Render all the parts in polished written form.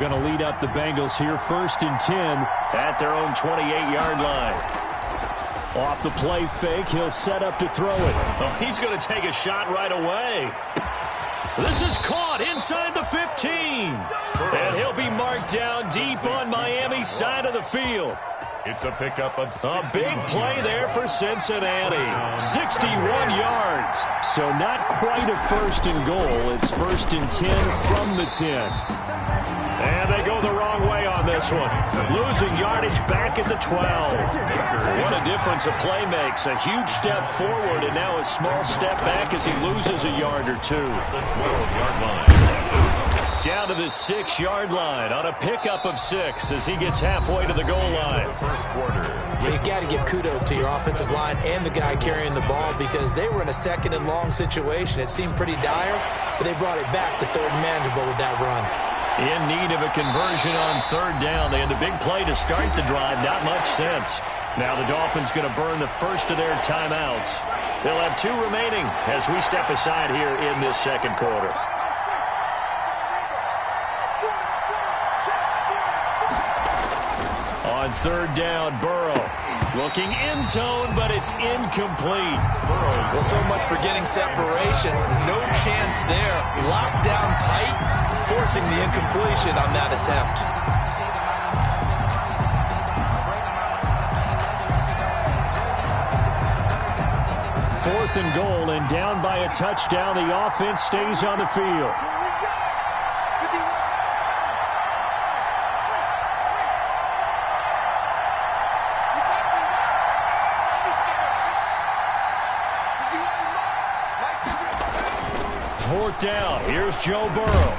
going to lead up the Bengals here 1st and 10 at their own 28-yard line. Off the play fake, he'll set up to throw it. Oh, he's going to take a shot right away. This is caught inside the 15. And he'll be marked down deep on Miami's side of the field. It's a pickup of a big play there for Cincinnati. 61 yards. So not quite a 1st and goal. It's 1st and 10 from the 10. And they go the wrong way on this one. Losing yardage back at the 12. What a difference a play makes. A huge step forward and now a small step back as he loses a yard or two. Down to the 6-yard line on a pickup of 6 as he gets halfway to the goal line. You've got to give kudos to your offensive line and the guy carrying the ball because they were in a 2nd and long situation. It seemed pretty dire, but they brought it back to 3rd and manageable with that run. In need of a conversion on 3rd down. They had the big play to start the drive. Not much sense. Now the Dolphins going to burn the first of their timeouts. They'll have 2 remaining as we step aside here in this 2nd quarter. On 3rd down, Burrow. Looking end zone, but it's incomplete. Well, so much for getting separation. No chance there. Locked down tight, forcing the incompletion on that attempt. Fourth and goal, and down by a touchdown. The offense stays on the field. Fourth down. Here's Joe Burrow.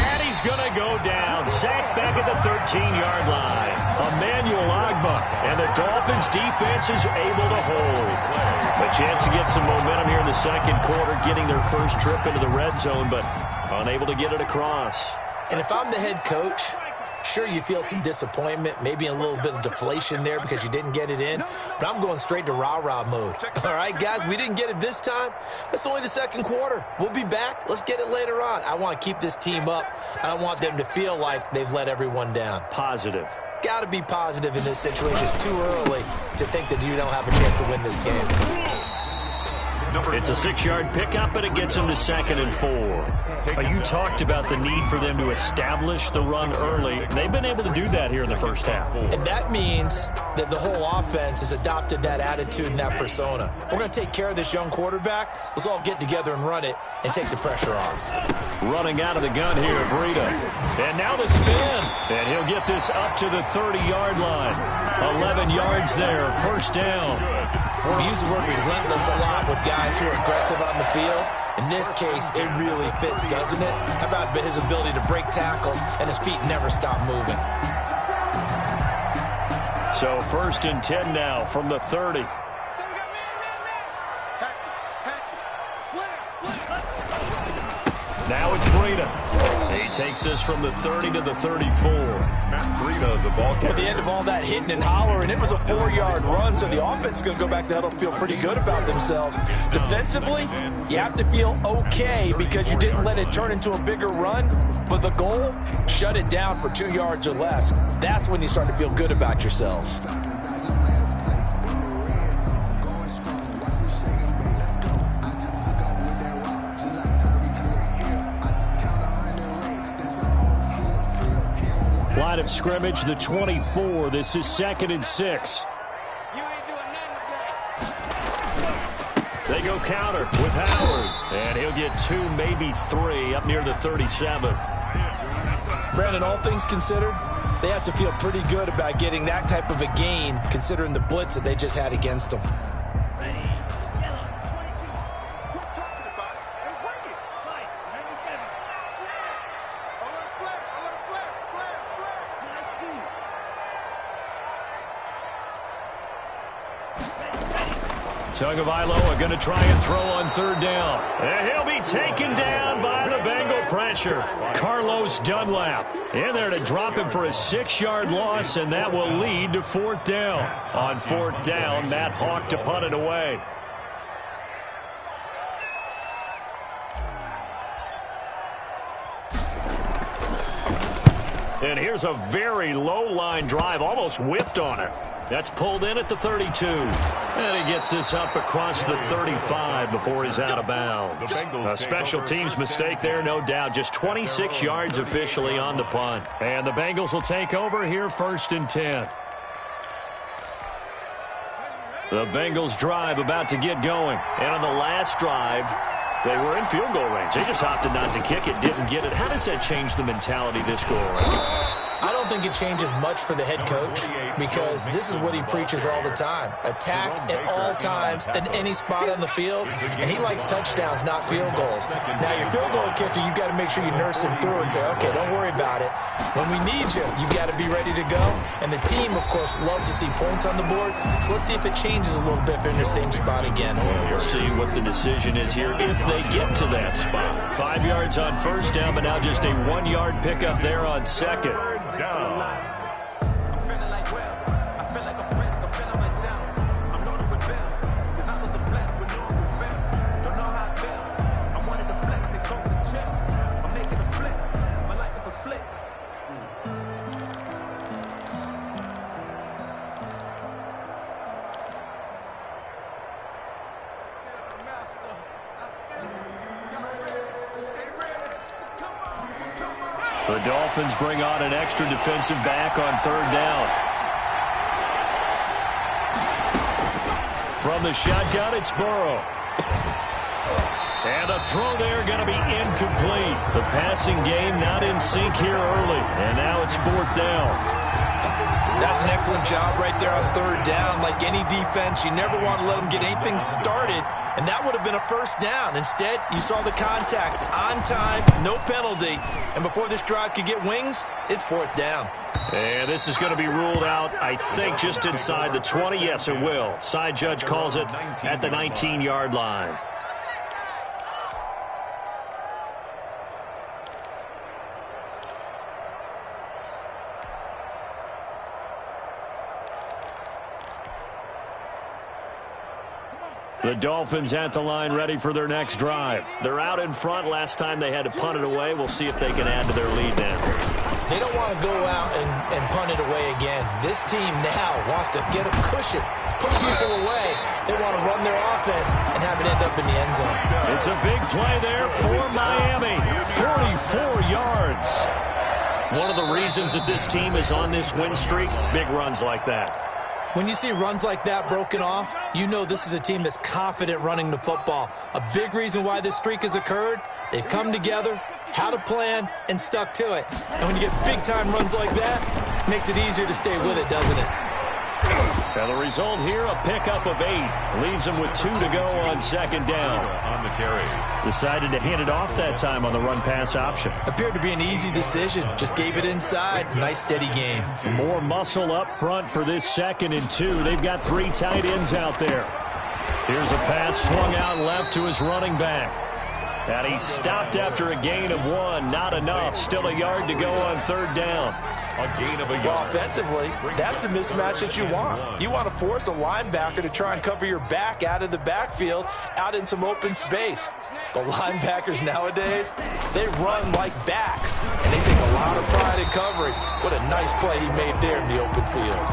And he's going to go down. Sacked back at the 13-yard line. Emmanuel Ogbah. And the Dolphins' defense is able to hold. A chance to get some momentum here in the 2nd quarter, getting their first trip into the red zone, but unable to get it across. And if I'm the head coach, sure, you feel some disappointment, maybe a little bit of deflation there because you didn't get it in, but I'm going straight to rah-rah mode. All right, guys, we didn't get it this time. That's only the 2nd quarter. We'll be back. Let's get it later on. I want to keep this team up. I don't want them to feel like they've let everyone down. Positive. Got to be positive in this situation. It's too early to think that you don't have a chance to win this game. It's a 6-yard pickup, and it gets them to 2nd and 4. You talked about the need for them to establish the run early. They've been able to do that here in the first half. And that means that the whole offense has adopted that attitude and that persona. We're going to take care of this young quarterback. Let's all get together and run it and take the pressure off. Running out of the gun here, Breida. And now the spin. And he'll get this up to the 30-yard line. 11 yards there, 1st down. We use the word relentless a lot with guys who are aggressive on the field. In this case, it really fits, doesn't it? How about his ability to break tackles and his feet never stop moving? So 1st and 10 now from the 30. Now it's Breida. He takes this from the 30 to the 34. Matt Breida, the ball carrier. At the end of all that hitting and hollering, it was a 4-yard run, so the offense is going to go back to huddle and feel pretty good about themselves. Defensively, you have to feel okay because you didn't let it turn into a bigger run, but the goal, shut it down for 2 yards or less. That's when you start to feel good about yourselves. Line of scrimmage, the 24. This is 2nd and 6. They go counter with Howard. And he'll get 2, maybe 3 up near the 37. Brandon, all things considered, they have to feel pretty good about getting that type of a gain considering the blitz that they just had against them. Tagovailoa going to try and throw on 3rd down. And he'll be taken down by the Bengal pressure. Carlos Dunlap in there to drop him for a 6-yard loss, and that will lead to 4th down. On 4th down, Matt Hawk to punt it away. And here's a very low-line drive, almost whiffed on it. That's pulled in at the 32. And he gets this up across the 35 before he's out of bounds. A special teams mistake there, no doubt. Just 26 yards officially on the punt. And the Bengals will take over here, 1st and 10. The Bengals drive about to get going. And on the last drive, they were in field goal range. They just opted not to kick it, didn't get it. How does that change the mentality this go around? I don't think it changes much for the head coach because this is what he preaches all the time. Attack at all times in any spot on the field, and he likes touchdowns, not field goals. Now, your field goal kicker, you've got to make sure you nurse him through and say, okay, don't worry about it. When we need you, you've got to be ready to go. And the team, of course, loves to see points on the board. So let's see if it changes a little bit if they're in the same spot again. We'll see what the decision is here if they get to that spot. 5 yards on 1st down, but now just a 1-yard pickup there on 2nd. Down. I'm feeling like I feel like a prince, I'm feeling myself. I'm loaded with bills, cause I was a blessed with no respect. Don't know how it feels. I wanted to flex and coat the chip. I'm making a flip. My life is a flick. The Dolphins bring on an extra defensive back on 3rd down. From the shotgun, it's Burrow. And a throw there going to be incomplete. The passing game not in sync here early. And now it's 4th down. That's an excellent job right there on 3rd down. Like any defense, you never want to let them get anything started, and that would have been a 1st down. Instead, you saw the contact on time, no penalty, and before this drive could get wings, it's 4th down. And this is going to be ruled out, I think, just inside the 20. Yes, it will. Side judge calls it at the 19-yard line. The Dolphins at the line ready for their next drive. They're out in front. Last time they had to punt it away. We'll see if they can add to their lead now. They don't want to go out and punt it away again. This team now wants to get a cushion, put people away. They want to run their offense and have it end up in the end zone. It's a big play there for Miami. 44 yards. One of the reasons that this team is on this win streak, big runs like that. When you see runs like that broken off, you know this is a team that's confident running the football. A big reason why this streak has occurred, they've come together, had a plan, and stuck to it. And when you get big-time runs like that, it makes it easier to stay with it, doesn't it? Now the result here, a pickup of 8. Leaves them with 2 to go on 2nd down. On the carry. Decided to hand it off that time on the run-pass option. Appeared to be an easy decision. Just gave it inside. Nice, steady game. More muscle up front for this 2nd and 2. They've got 3 tight ends out there. Here's a pass swung out left to his running back. And he stopped after a gain of 1. Not enough. Still a yard to go on 3rd down. A gain of a yard. Well, offensively, that's the mismatch that you want. You want to force a linebacker to try and cover your back out of the backfield, out in some open space. The linebackers nowadays, they run like backs, and they take a lot of pride in covering. What a nice play he made there in the open field.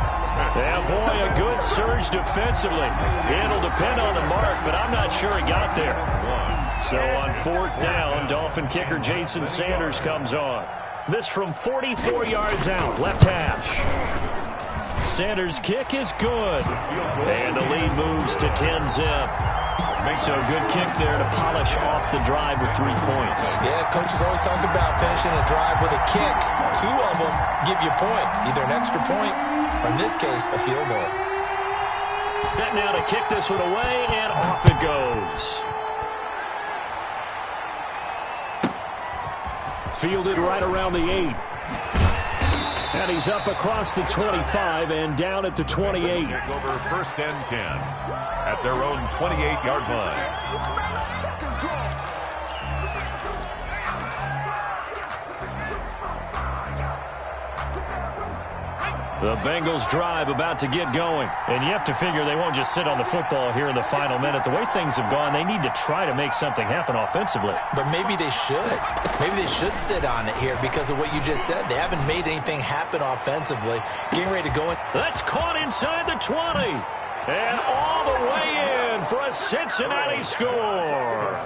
Yeah, boy, a good surge defensively. It'll depend on the mark, but I'm not sure he got there. So on 4th down, Dolphin kicker Jason Sanders comes on. This from 44 yards out, left hash. Sanders' kick is good. And the lead moves to 10-zip. So good kick there to polish off the drive with 3 points. Yeah, coaches always talk about finishing a drive with a kick. 2 of them give you points, either an extra point or, in this case, a field goal. Set now to kick this one away, and off it goes. Fielded right around the 8. And he's up across the 25 and down at the 28. Take over 1st and 10 at their own 28-yard line. The Bengals drive about to get going. And you have to figure they won't just sit on the football here in the final minute. The way things have gone, they need to try to make something happen offensively. But maybe they should. Maybe they should sit on it here because of what you just said. They haven't made anything happen offensively. Getting ready to go in. That's caught inside the 20. And all the way in for a Cincinnati score.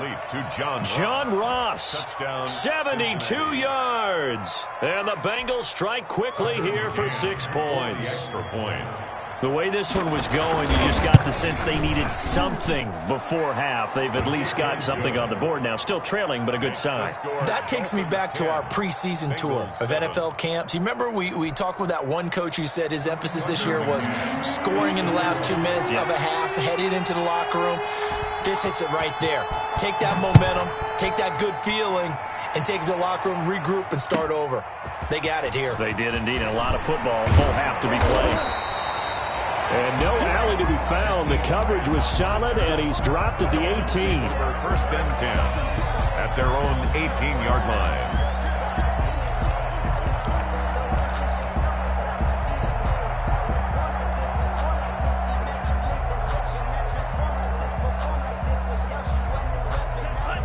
John Ross, 72 yards. And the Bengals strike quickly here for 6 points. The way this one was going, you just got the sense they needed something before half. They've at least got something on the board now. Still trailing, but a good sign. That takes me back to our preseason tour of NFL camps. You remember we talked with that one coach who said his emphasis this year was scoring in the last 2 minutes of a half, headed into the locker room. This hits it right there. Take that momentum, take that good feeling, and take it to the locker room, regroup, and start over. They got it here. They did indeed, and a lot of football, full half to be played. And no alley to be found. The coverage was solid, and he's dropped at the 18. First and 10 at their own 18-yard line.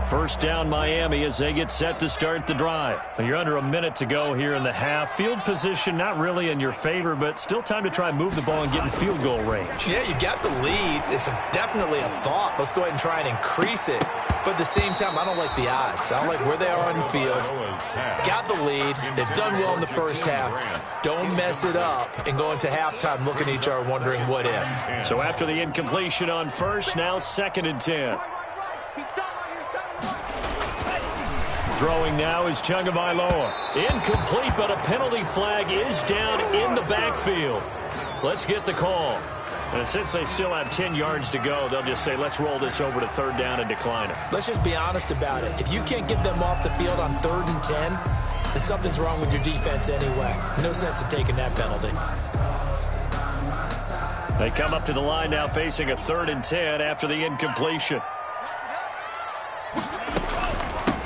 First down, Miami, as they get set to start the drive. You're under a minute to go here in the half. Field position not really in your favor, but still time to try and move the ball and get in field goal range. Yeah, you got the lead. It's definitely a thought. Let's go ahead and try and increase it. But at the same time, I don't like the odds. I don't like where they are on the field. Got the lead. They've done well in the first half. Don't mess it up and go into halftime looking at each other wondering what if. So after the incompletion on first, now 2nd and 10. Throwing now is Tagovailoa. Incomplete, but a penalty flag is down in the backfield. Let's get the call. And since they still have 10 yards to go, they'll just say, let's roll this over to 3rd down and decline it. Let's just be honest about it. If you can't get them off the field on 3rd and 10, then something's wrong with your defense anyway. No sense in taking that penalty. They come up to the line now facing a 3rd and 10 after the incompletion.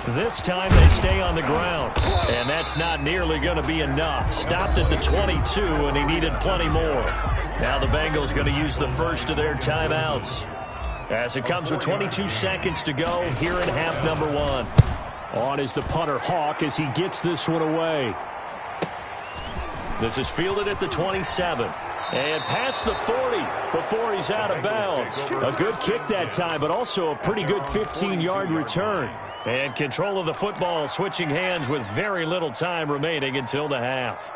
This time they stay on the ground, and that's not nearly going to be enough. Stopped at the 22, and he needed plenty more. Now the Bengals going to use the first of their timeouts as it comes with 22 seconds to go here in half number 1. On is the punter, Hawk, as he gets this one away. This is fielded at the 27. And past the 40 before he's out of bounds. A good kick that time, but also a pretty good 15-yard return. And control of the football switching hands with very little time remaining until the half.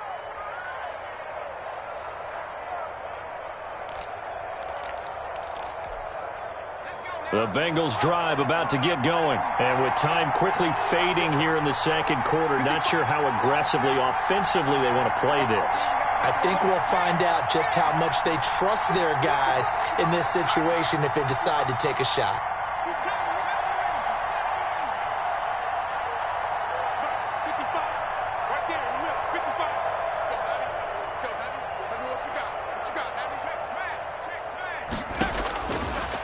The Bengals drive about to get going. And with time quickly fading here in the second quarter, not sure how aggressively, offensively they want to play this. I think we'll find out just how much they trust their guys in this situation if they decide to take a shot.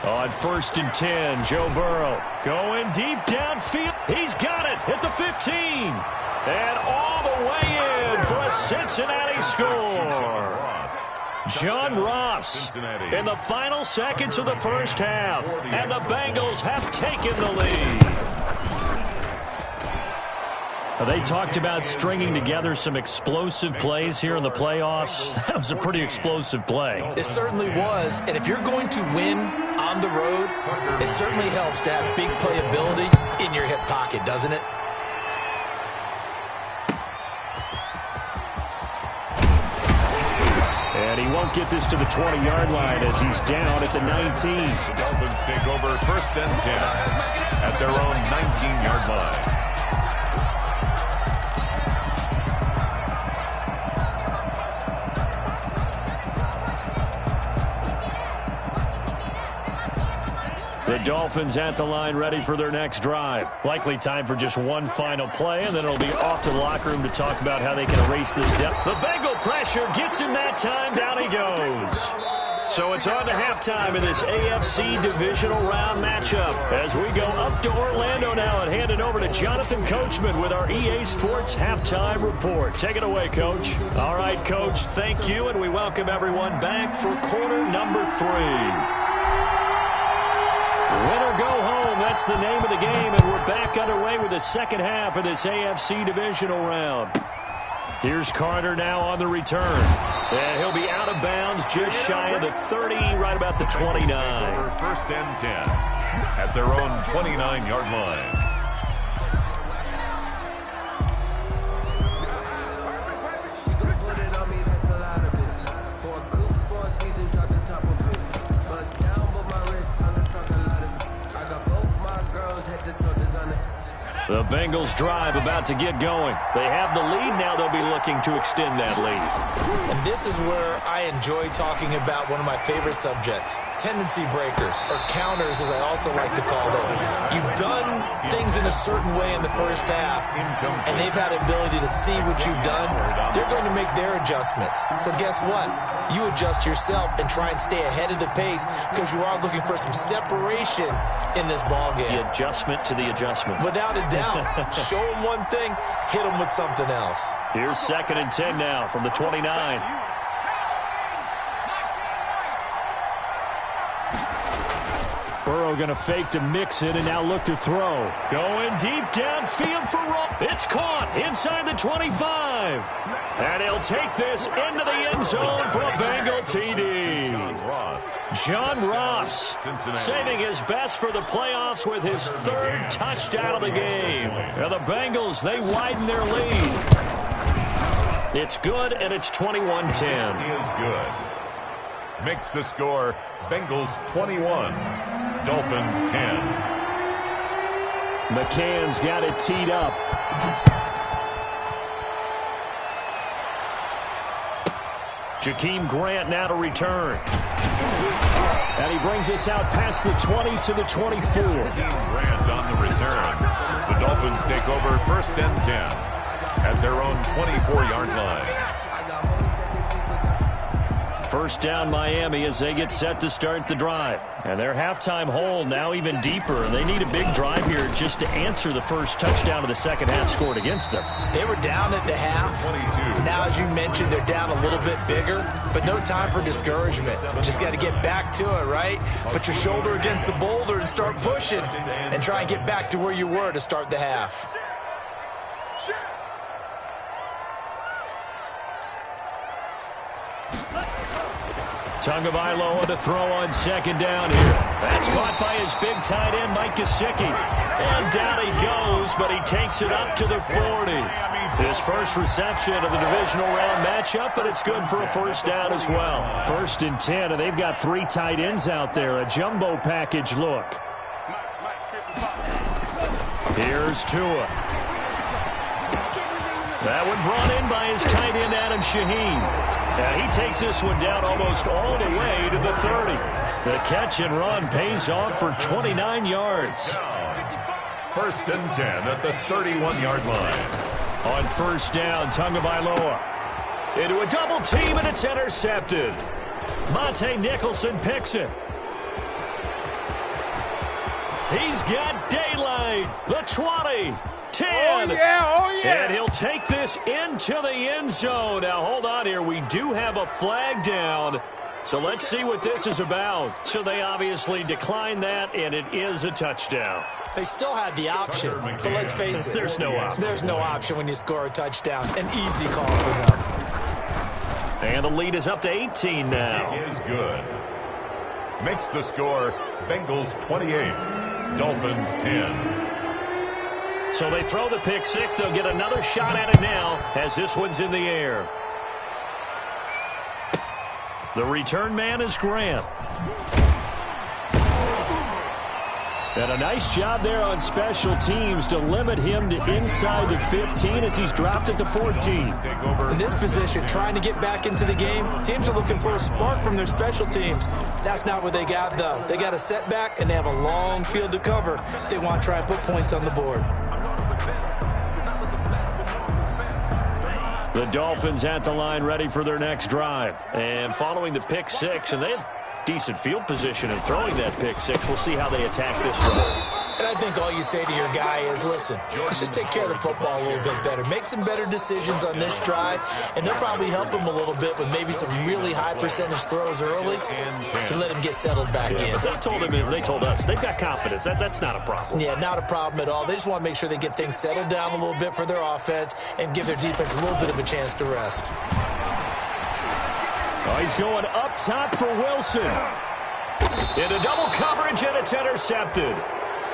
On 1st and 10, Joe Burrow going deep downfield. He's got it at the 15. And all the way in for a Cincinnati score. John Ross in the final seconds of the first half. And the Bengals have taken the lead. They talked about stringing together some explosive plays here in the playoffs. That was a pretty explosive play. It certainly was. And if you're going to win on the road, it certainly helps to have big playability in your hip pocket, doesn't it? And he won't get this to the 20-yard line as he's down at the 19. The Dolphins take over 1st and 10 at their own 19-yard line. The Dolphins at the line ready for their next drive. Likely time for just one final play, and then it'll be off to the locker room to talk about how they can erase this. The Bengal pressure gets him that time. Down he goes. So it's on to halftime in this AFC divisional round matchup as we go up to Orlando now and hand it over to Jonathan Coachman with our EA Sports halftime report. Take it away, Coach. All right, Coach, thank you, and we welcome everyone back for quarter number 3. Win or go home, that's the name of the game, and we're back underway with the second half of this AFC divisional round. Here's Carter now on the return. And he'll be out of bounds just shy of the 30, right about the 29. First and 10 at their own 29-yard line. The Bengals drive about to get going. They have the lead. Now they'll be looking to extend that lead. And this is where I enjoy talking about one of my favorite subjects, tendency breakers, or counters as I also like to call them. You've done things in a certain way in the first half, and they've had the ability to see what you've done. They're going to make their adjustments. So guess what? You adjust yourself and try and stay ahead of the pace because you are looking for some separation in this ballgame. The adjustment to the adjustment. Without a doubt. Show them one thing, hit them with something else. Here's 2nd and 10 now from the 29. Burrow going to fake to mix it and now look to throw. Going deep downfield for Roll. It's caught inside the 25. And he'll take this into the end zone for a Bengal TD. John Ross saving his best for the playoffs with his 3rd touchdown of the game. And the Bengals, they widen their lead. It's good, and it's 21-10. He is good. Makes the score Bengals 21, Dolphins 10. McCann's got it teed up. Jakeem Grant now to return. And he brings us out past the 20 to the 24. Grant on the return. The Dolphins take over 1st and 10 at their own 24-yard line. First down Miami as they get set to start the drive. And their halftime hole now even deeper. They need a big drive here just to answer the first touchdown of the second half scored against them. They were down at the half. 22. Now, as you mentioned, they're down a little bit bigger, but no time for discouragement. Just got to get back to it, right? Put your shoulder against the boulder and start pushing and try and get back to where you were to start the half. Tagovailoa to throw on 2nd down here. That's caught by his big tight end, Mike Gesicki. And down he goes, but he takes it up to the 40. His first reception of the divisional round matchup, but it's good for a first down as well. 1st and 10, and they've got 3 tight ends out there. A jumbo package look. Here's Tua. That one brought in by his tight end, Adam Shaheen. And he takes this one down almost all the way to the 30. The catch and run pays off for 29 yards. 1st and 10 at the 31-yard line. On 1st down, Tagovailoa into a double team, and it's intercepted. Monte Nicholson picks it. He's got daylight. The 20. 10. Oh, yeah. And he'll take this into the end zone. Now, hold on here. We do have a flag down. So let's see what this is about. So they obviously declined that, and it is a touchdown. They still had the option, but let's face it. There's no option. There's no option when you score a touchdown. An easy call for them. And the lead is up to 18 now. It is good. Makes the score Bengals 28, Dolphins 10. So they throw the pick six. They'll get another shot at it now as this one's in the air. The return man is Grant. And a nice job there on special teams to limit him to inside the 15 as he's dropped at the 14. In this position, trying to get back into the game, teams are looking for a spark from their special teams. That's not what they got, though. They got a setback, and they have a long field to cover if they want to try and put points on the board. The Dolphins at the line ready for their next drive. And following the pick six, and they have decent field position in throwing that pick six. We'll see how they attack this drive. And I think all you say to your guy is, listen, let's just take care of the football a little bit better. Make some better decisions on this drive, and they'll probably help him a little bit with maybe some really high percentage throws early to let him get settled back in. They told us they've got confidence. That's not a problem. Yeah, not a problem at all. They just want to make sure they get things settled down a little bit for their offense and give their defense a little bit of a chance to rest. Oh, he's going up top for Wilson. Into double coverage, and it's intercepted.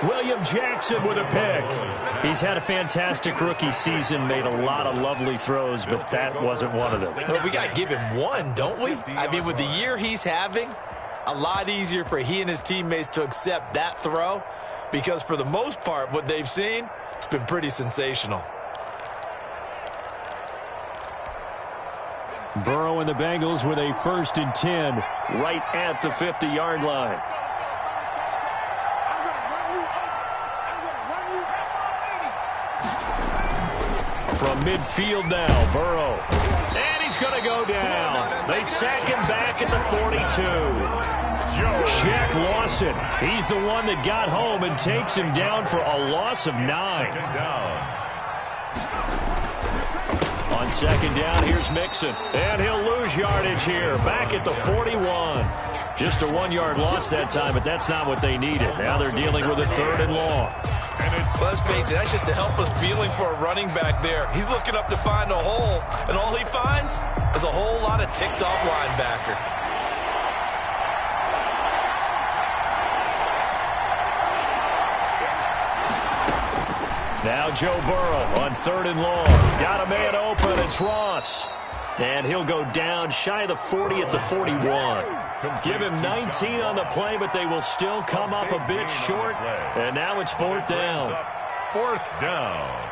William Jackson with a pick. He's had a fantastic rookie season, made a lot of lovely throws, but that wasn't one of them. Well, we got to give him one, don't we? I mean, with the year he's having, a lot easier for he and his teammates to accept that throw because for the most part, what they've seen, it's been pretty sensational. Burrow and the Bengals with a 1st and 10 right at the 50-yard line. From midfield now, Burrow. And he's going to go down. They sack him back at the 42. Jack Lawson. He's the one that got home and takes him down for a loss of 9. On 2nd down, here's Mixon. And he'll lose yardage here. Back at the 41. Just a 1-yard loss that time, but that's not what they needed. Now they're dealing with a 3rd and long. Let's face it, that's just a helpless feeling for a running back there. He's looking up to find a hole, and all he finds is a whole lot of ticked-off linebacker. Now Joe Burrow on 3rd and long. Got a man open, it's Ross. And he'll go down shy of the 40 at the 41. Give him 19 on the play, but they will still come up a bit short. And now it's 4th down. 4th down.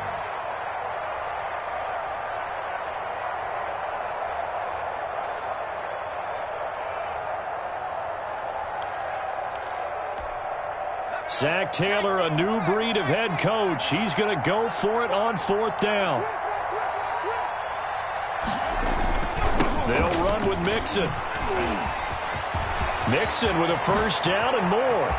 Zach Taylor, a new breed of head coach. He's going to go for it on 4th down. They'll run with Mixon. Mixon with a 1st down and more.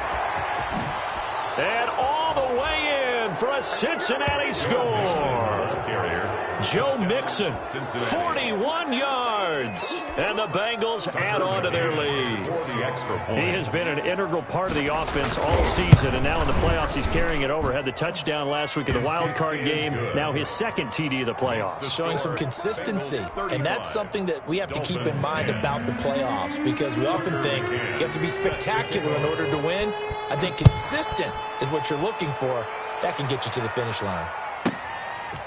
And all the way in for a Cincinnati score. Joe Mixon, 41 yards. And the Bengals add on to their lead. He has been an integral part of the offense all season, and now in the playoffs he's carrying it over. Had the touchdown last week in the wild card game. Now his 2nd TD of the playoffs. Showing some consistency, and that's something that we have to keep in mind about the playoffs because we often think you have to be spectacular in order to win. I think consistent is what you're looking for. That can get you to the finish line.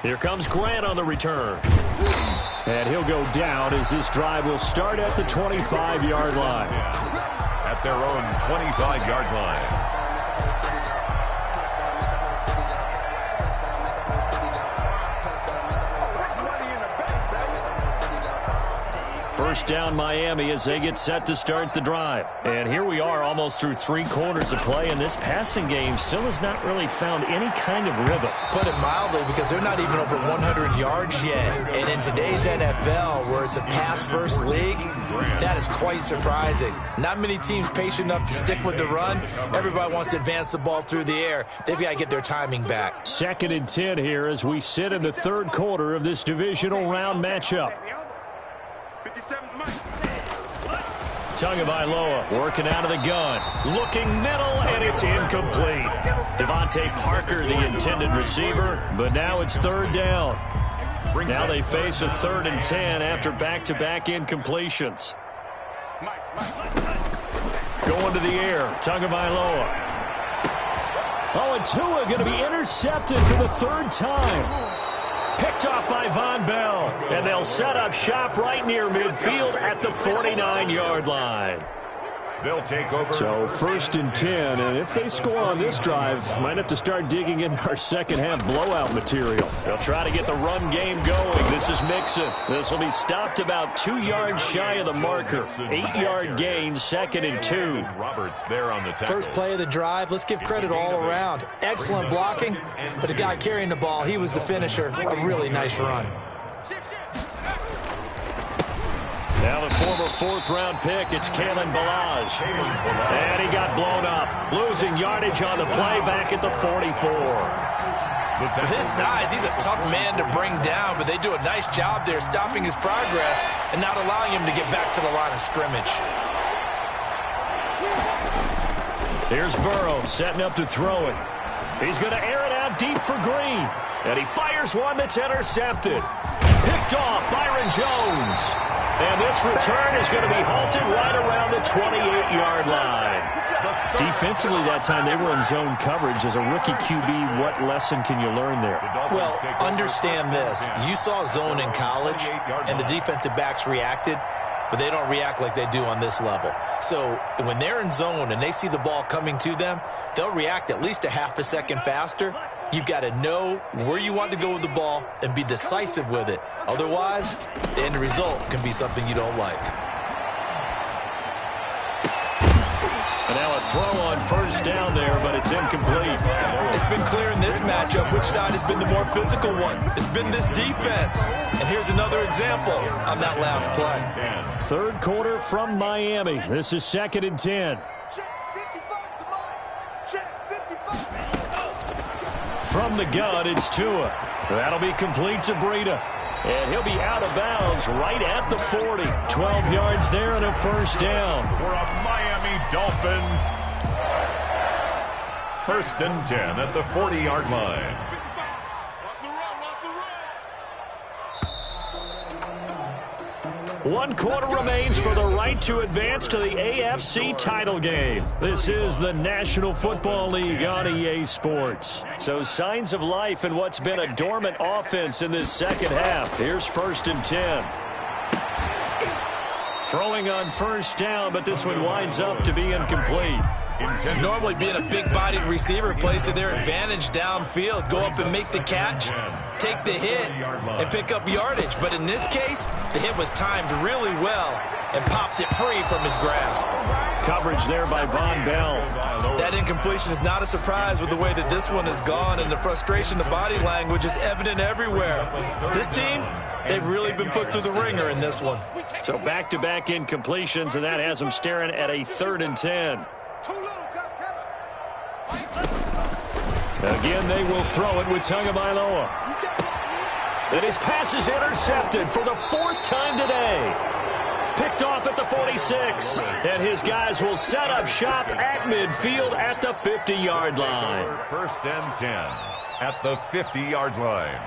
Here comes Grant on the return. And he'll go down as this drive will start at the 25-yard line. At their own 25-yard line. First down Miami as they get set to start the drive. And here we are almost through 3/4 of play, and this passing game still has not really found any kind of rhythm. Put it mildly, because they're not even over 100 yards yet. And in today's NFL, where it's a pass-first league, that is quite surprising. Not many teams patient enough to stick with the run. Everybody wants to advance the ball through the air. They've got to get their timing back. 2nd and 10 here as we sit in the 3rd quarter of this divisional round matchup. Tagovailoa working out of the gun. Looking middle, and it's incomplete. Devontae Parker, the intended receiver, but now it's 3rd down. Now they face a 3rd and 10 after back-to-back incompletions. Going to the air, Tagovailoa. Oh, and Tua going to be intercepted for the 3rd time. Picked off by Von Bell, and they'll set up shop right near midfield at the 49-yard line. They'll take over. So 1st and 10, and if they score on this drive, might have to start digging in our second-half blowout material. They'll try to get the run game going. This is Mixon. This will be stopped about 2 yards shy of the marker. 8-yard gain, 2nd and 2. Roberts there on the tackle. First play of the drive, let's give credit all around. Excellent blocking, but the guy carrying the ball, he was the finisher. A really nice run. Now the former fourth-round pick, it's Kalen Balaj. And he got blown up, losing yardage on the play back at the 44. With his size, he's a tough man to bring down, but they do a nice job there stopping his progress and not allowing him to get back to the line of scrimmage. Here's Burrow setting up to throw it. He's going to air it out deep for Green. And he fires one that's intercepted. Picked off Byron Jones. And this return is going to be halted right around the 28-yard line. Defensively that time, they were in zone coverage. As a rookie QB, what lesson can you learn there? Well, understand this. You saw zone in college, and the defensive backs reacted, but they don't react like they do on this level. So when they're in zone and they see the ball coming to them, they'll react at least a half a second faster. You've got to know where you want to go with the ball and be decisive with it. Otherwise, the end result can be something you don't like. And now a throw on first down there, but it's incomplete. It's been clear in this matchup which side has been the more physical one. It's been this defense. And here's another example on that last play. Third quarter from Miami. This is 2nd and 10. From the gun, it's Tua. That'll be complete to Breida. And he'll be out of bounds right at the 40. 12 yards there and a first down. For a Miami Dolphin. 1st and 10 at the 40-yard line. One quarter remains for the right to advance to the AFC title game. This is the National Football League on EA Sports. So signs of life in what's been a dormant offense in this second half. Here's 1st and 10. Throwing on first down, but this one winds up to be incomplete. Normally being a big-bodied receiver plays to their advantage downfield. Go up and make the catch, take the hit, and pick up yardage. But in this case, the hit was timed really well and popped it free from his grasp. Coverage there by Von Bell. That incompletion is not a surprise with the way that this one has gone, and the frustration, the body language is evident everywhere. This team, they've really been put through the ringer in this one. So back-to-back incompletions, and that has them staring at a 3rd and 10. Again, they will throw it with Tagovailoa. And his pass is intercepted for the 4th time today. Picked off at the 46. And his guys will set up shop at midfield at the 50-yard line. 1st and 10 at the 50-yard line.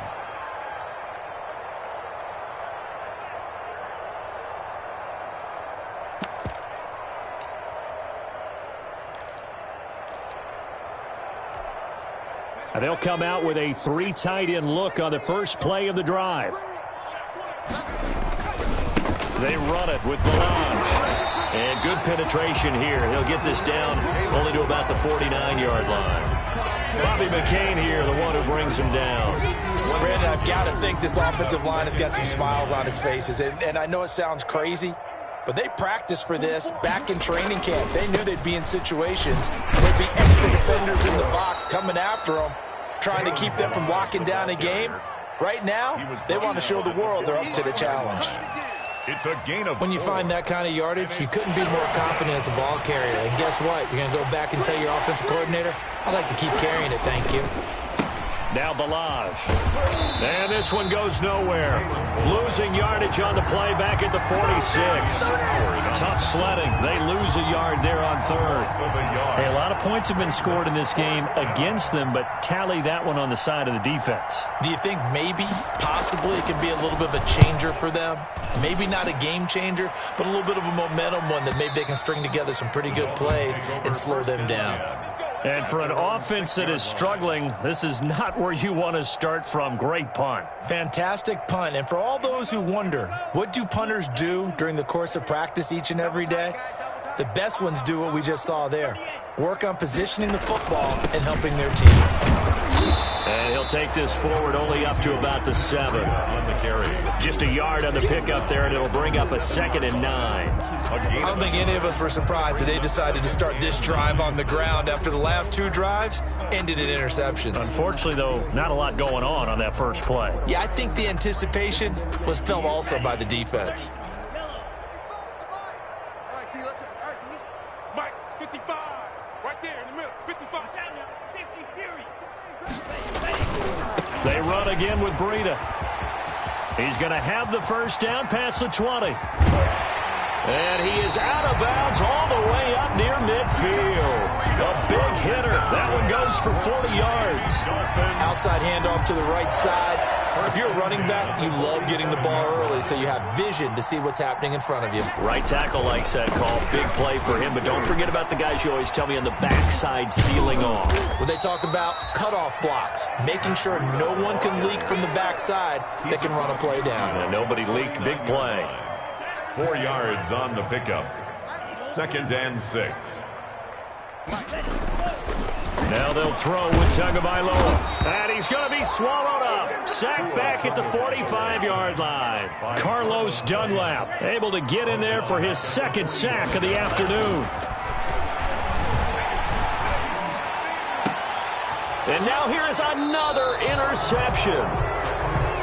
And they'll come out with a 3 tight end look on the first play of the drive. They run it with Balaj. And good penetration here. He'll get this down only to about the 49-yard line. Bobby McCain here, the one who brings him down. Brandon, I've got to think this offensive line has got some smiles on its faces. And I know it sounds crazy, but they practiced for this back in training camp. They knew they'd be in situations where there'd be extra defenders in the box coming after them, trying to keep them from locking down a game. Right now, they want to show the world they're up to the challenge. It's a gain of When you find that kind of yardage, you couldn't be more confident as a ball carrier. And guess what? You're going to go back and tell your offensive coordinator, I'd like to keep carrying it, thank you. Now Balaj. And this one goes nowhere. Losing yardage on the play back at the 46. Tough sledding. They lose a yard there on 3rd. Hey, a lot of points have been scored in this game against them, but tally that one on the side of the defense. Do you think maybe, possibly, it could be a little bit of a changer for them? Maybe not a game changer, but a little bit of a momentum one that maybe they can string together some pretty good plays and slow them down. And for an offense that is struggling, this is not where you want to start from. Great punt. Fantastic punt. And for all those who wonder, what do punters do during the course of practice each and every day? The best ones do what we just saw there. Work on positioning the football and helping their team. And he'll take this forward only up to about the 7. on the carry. Just a yard on the pickup there, and it'll bring up a 2nd and 9. I don't think any of us were surprised that they decided to start this drive on the ground after the last 2 drives ended in interceptions. Unfortunately, though, not a lot going on that first play. Yeah, I think the anticipation was felt also by the defense. They run again with Breida. He's going to have the first down past the 20. And he is out of bounds all the way up near midfield. A big hitter. That one goes for 40 yards. Outside handoff to the right side. If you're a running back, you love getting the ball early so you have vision to see what's happening in front of you. Right tackle likes that call. Big play for him, but don't forget about the guys you always tell me on the backside sealing off. When they talk about cutoff blocks, making sure no one can leak from the backside that can run a play down. And nobody leaked. Big play. 4 yards on the pickup. 2nd and 6. Now they'll throw with Tagovailoa. And he's going to be swallowed up. Sacked back at the 45-yard line. Carlos Dunlap able to get in there for his second sack of the afternoon. And now here is another interception.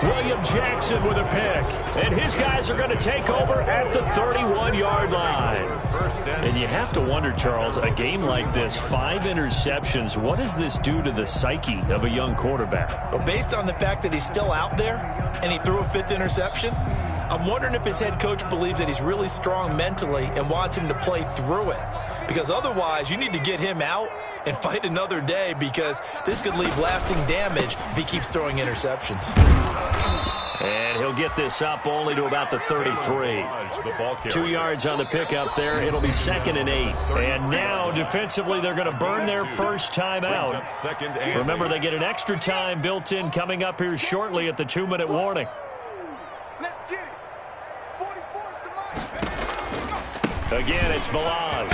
William Jackson with a pick. And his guys are going to take over at the 31-yard line. And you have to wonder, Charles, a game like this, 5 interceptions, what does this do to the psyche of a young quarterback? Well, based on the fact that he's still out there and he threw a 5th interception, I'm wondering if his head coach believes that he's really strong mentally and wants him to play through it. Because otherwise, you need to get him out and fight another day, because this could leave lasting damage if he keeps throwing interceptions. And he'll get this up only to about the 33. 2 yards on the pickup there. It'll be 2nd and 8. And now, defensively, they're going to burn their first time out. Remember, they get an extra time built in coming up here shortly at the 2-minute warning. Let's get it. 44's the mic. Again, it's Balaj.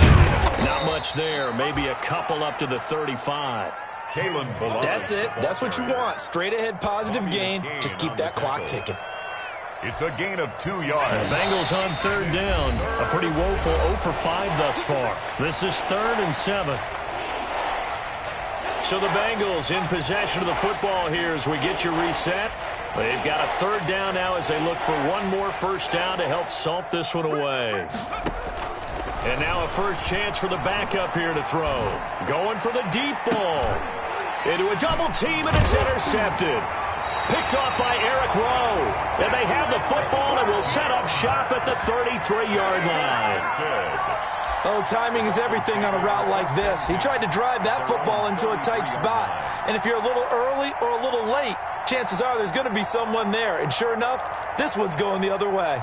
Not much there. Maybe a couple up to the 35. That's it. That's what you want. Straight ahead positive gain. Just keep that clock ticking. It's a gain of 2 yards. The Bengals on 3rd down. A pretty woeful 0 for 5 thus far. This is 3rd and 7. So the Bengals in possession of the football here as we get you reset. They've got a 3rd down now as they look for one more first down to help salt this one away. And now a first chance for the backup here to throw. Going for the deep ball. Into a double team, and it's intercepted. Picked off by Eric Rowe. And they have the football and will set up shop at the 33-yard line. Oh, timing is everything on a route like this. He tried to drive that football into a tight spot. And if you're a little early or a little late, chances are there's going to be someone there. And sure enough, this one's going the other way.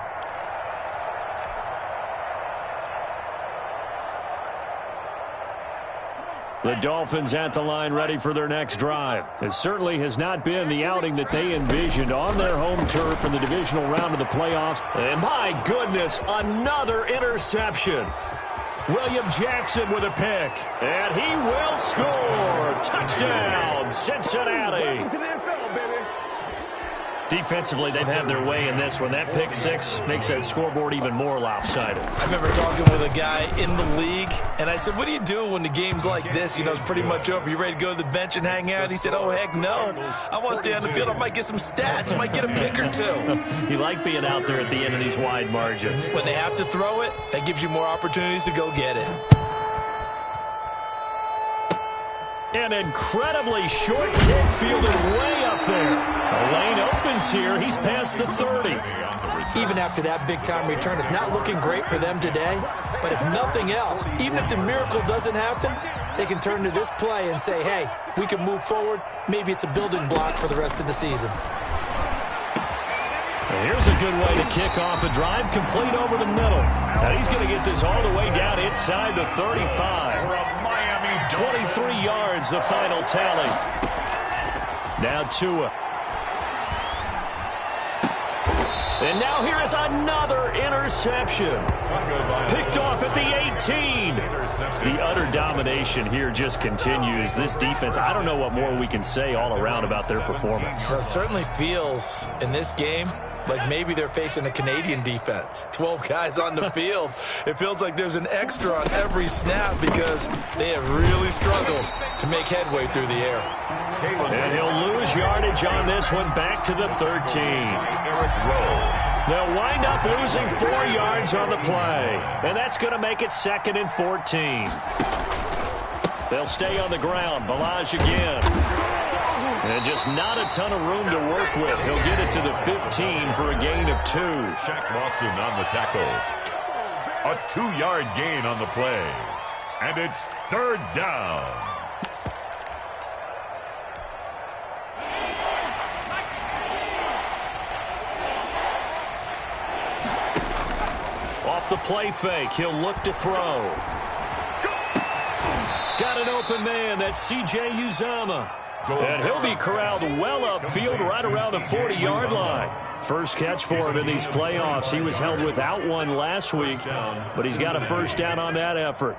The Dolphins at the line ready for their next drive. It certainly has not been the outing that they envisioned on their home turf in the divisional round of the playoffs. And my goodness, another interception. William Jackson with a pick. And he will score. Touchdown, Cincinnati. Defensively, they've had their way in this one. That pick 6 makes that scoreboard even more lopsided. I remember talking with a guy in the league, and I said, what do you do when the game's like this? You know, it's pretty much over. You ready to go to the bench and hang out? He said, oh, heck no. I want to stay on the field. I might get some stats. I might get a pick or two. You like being out there at the end of these wide margins. When they have to throw it, that gives you more opportunities to go get it. An incredibly short kick fielded way up there. The lane opens here. He's past the 30. Even after that big-time return, it's not looking great for them today. But if nothing else, even if the miracle doesn't happen, they can turn to this play and say, hey, we can move forward. Maybe it's a building block for the rest of the season. Here's a good way to kick off a drive, complete over the middle. Now he's going to get this all the way down inside the 35. 23 yards, the final tally. Now Tua. And now here is another interception. Picked off at the 18. The utter domination here just continues. This defense, I don't know what more we can say all around about their performance. Well, it certainly feels in this game like maybe they're facing a Canadian defense. 12 guys on the field. It feels like there's an extra on every snap because they have really struggled to make headway through the air. And he'll lose yardage on this one back to the 13. They'll wind up losing 4 yards on the play. And that's going to make it 2nd and 14. They'll stay on the ground. Balaj again. And just not a ton of room to work with. He'll get it to the 15 for a gain of 2. Shaq Lawson on the tackle. A 2-yard gain on the play. And it's 3rd down. Off the play fake, he'll look to throw. Got an open man, that's C.J. Uzama. And he'll be corralled well upfield right around the 40-yard line. First catch for him in these playoffs. He was held without one last week, but he's got a first down on that effort.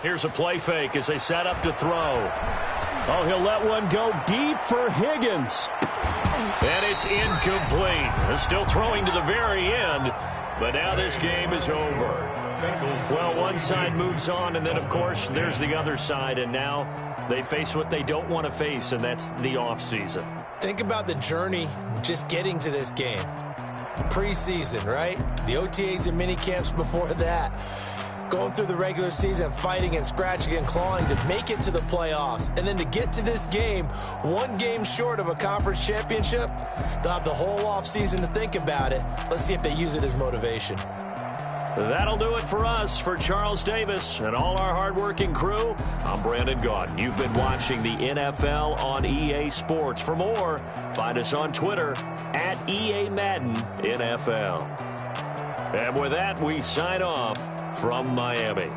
Here's a play fake as they set up to throw. Oh, he'll let one go deep for Higgins. And it's incomplete. They're still throwing to the very end, but now this game is over. Well, one side moves on, and then, of course, there's the other side, and now they face what they don't want to face, and that's the offseason. Think about the journey just getting to this game. Preseason, right? The OTAs and mini camps before that. Going through the regular season, fighting and scratching and clawing to make it to the playoffs. And then to get to this game, one game short of a conference championship, they'll have the whole offseason to think about it. Let's see if they use it as motivation. That'll do it for us. For Charles Davis and all our hardworking crew, I'm Brandon Gaudin. You've been watching the NFL on EA Sports. For more, find us on Twitter at EA Madden NFL. And with that, we sign off from Miami.